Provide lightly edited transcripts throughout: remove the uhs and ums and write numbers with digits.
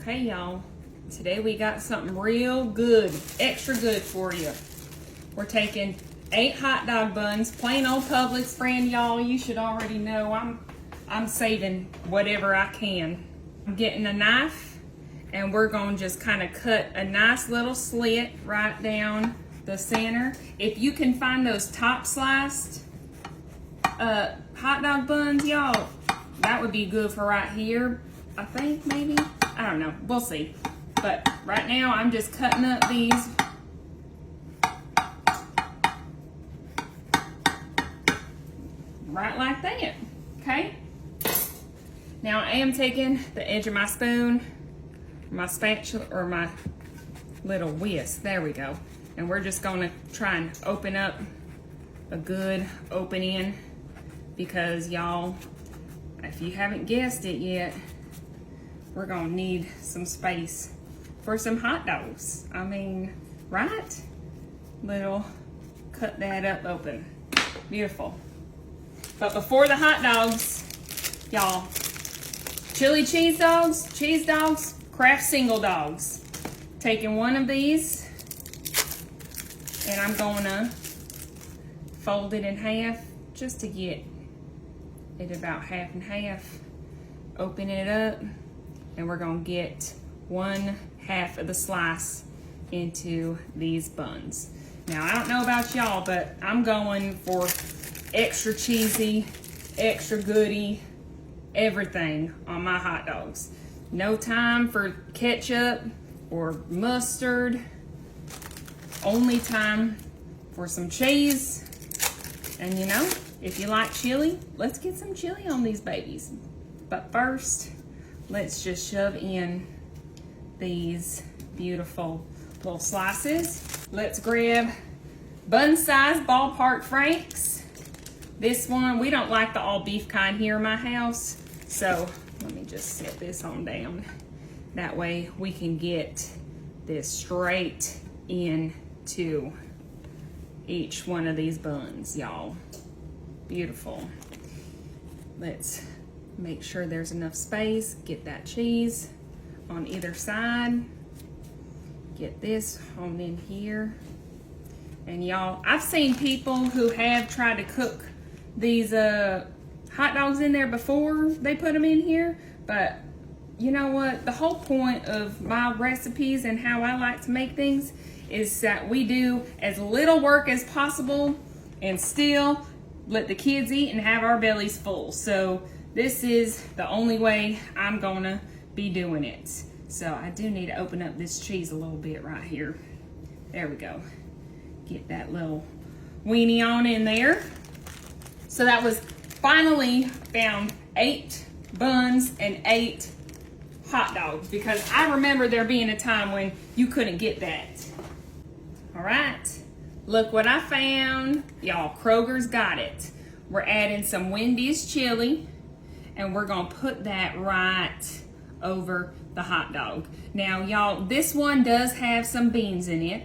Okay, y'all, today we got something real good, extra good for you. We're taking 8 hot dog buns, plain old Publix brand, y'all. You should already know I'm saving whatever I can. I'm getting a knife and we're gonna just kind of cut a nice little slit right down the center. If you can find those top sliced hot dog buns, y'all, that would be good for right here. I think maybe, I don't know, we'll see. But right now I'm just cutting up these. Right like that, okay? Now I am taking the edge of my spoon, my spatula, or my little whisk, there we go. And we're just gonna try and open up a good opening because y'all, if you haven't guessed it yet, we're gonna need some space for some hot dogs. I mean, right? Little, cut that up open. Beautiful. But before the hot dogs, y'all, chili cheese dogs, Kraft single dogs. Taking one of these, and I'm gonna fold it in half just to get it about half and half. Open it up, and we're gonna get 1/2 of the slice into these buns. Now, I don't know about y'all, but I'm going for extra cheesy, extra goody, everything on my hot dogs. No time for ketchup or mustard. Only time for some cheese. And you know, if you like chili, let's get some chili on these babies. But first, let's just shove in these beautiful little slices. Let's grab bun size ballpark franks. This one, we don't like the all beef kind here in my house, so let me just set this on down. That way we can get this straight into each one of these buns, y'all. Beautiful. Let's make sure there's enough space. Get that cheese on either side. Get this on in here. And y'all, I've seen people who have tried to cook these hot dogs in there before they put them in here, but you know what? The whole point of my recipes and how I like to make things is that we do as little work as possible and still let the kids eat and have our bellies full. So this is the only way I'm gonna be doing it. So I do need to open up this cheese a little bit right here. There we go. Get that little weenie on in there. So that was finally found 8 buns and 8 hot dogs, because I remember there being a time when you couldn't get that. All right, look what I found. Y'all, Kroger's got it. We're adding some Wendy's chili, and we're gonna put that right over the hot dog. Now, y'all, this one does have some beans in it,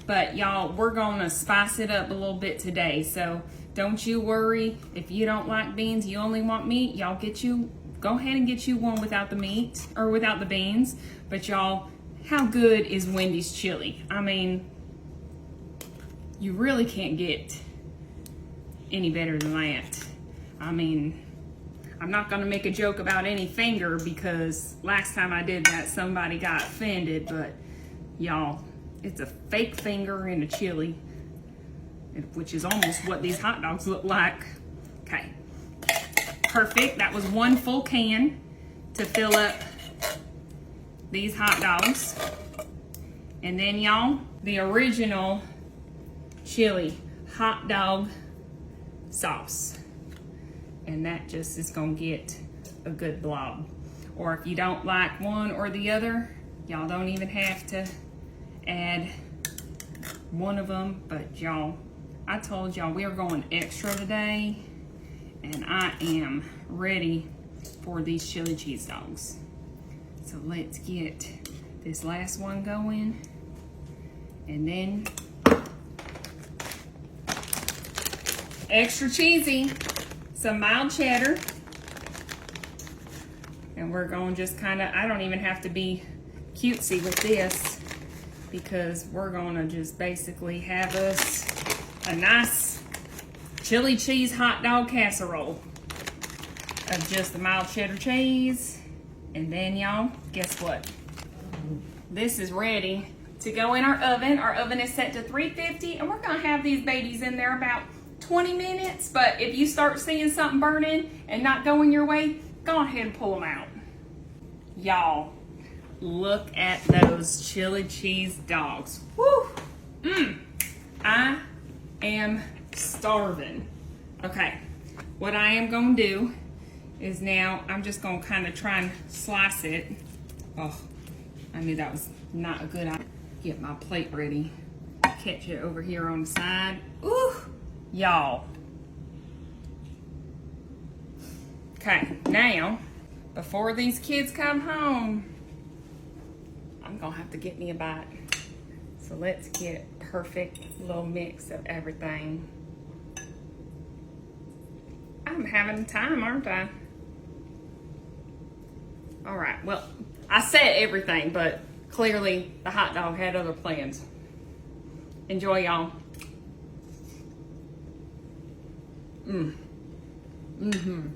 but y'all, we're gonna spice it up a little bit today. So don't you worry if you don't like beans, you only want meat. Y'all, go ahead and get you one without the meat or without the beans. But y'all, how good is Wendy's chili? I mean, you really can't get any better than that. I mean, I'm not gonna make a joke about any finger because last time I did that, somebody got offended, but y'all, it's a fake finger in a chili, which is almost what these hot dogs look like. Okay, perfect. That was 1 full can to fill up these hot dogs. And then y'all, the original chili hot dog sauce. And that just is gonna get a good blob. Or if you don't like one or the other, y'all don't even have to add one of them. But y'all, I told y'all we are going extra today, and I am ready for these chili cheese dogs. So let's get this last one going, and then extra cheesy, some mild cheddar, and we're going just kind of, I don't even have to be cutesy with this because we're gonna just basically have us a nice chili cheese hot dog casserole of just the mild cheddar cheese. And then y'all, guess what? This is ready to go in our oven. Our oven is set to 350 and we're gonna have these babies in there about 20 minutes. But if you start seeing something burning and not going your way, go ahead and pull them out. Y'all, look at those chili cheese dogs. Woo! I am starving. Okay, what I am gonna do is now I'm just gonna kind of try and slice it. Oh, I knew that was not a good idea. Get my plate ready. Catch it over here on the side. Ooh, y'all. Okay, now, before these kids come home, I'm gonna have to get me a bite. So let's get a perfect little mix of everything. I'm having time, aren't I? All right, well, I said everything, but clearly the hot dog had other plans. Enjoy, y'all. Mm-hmm.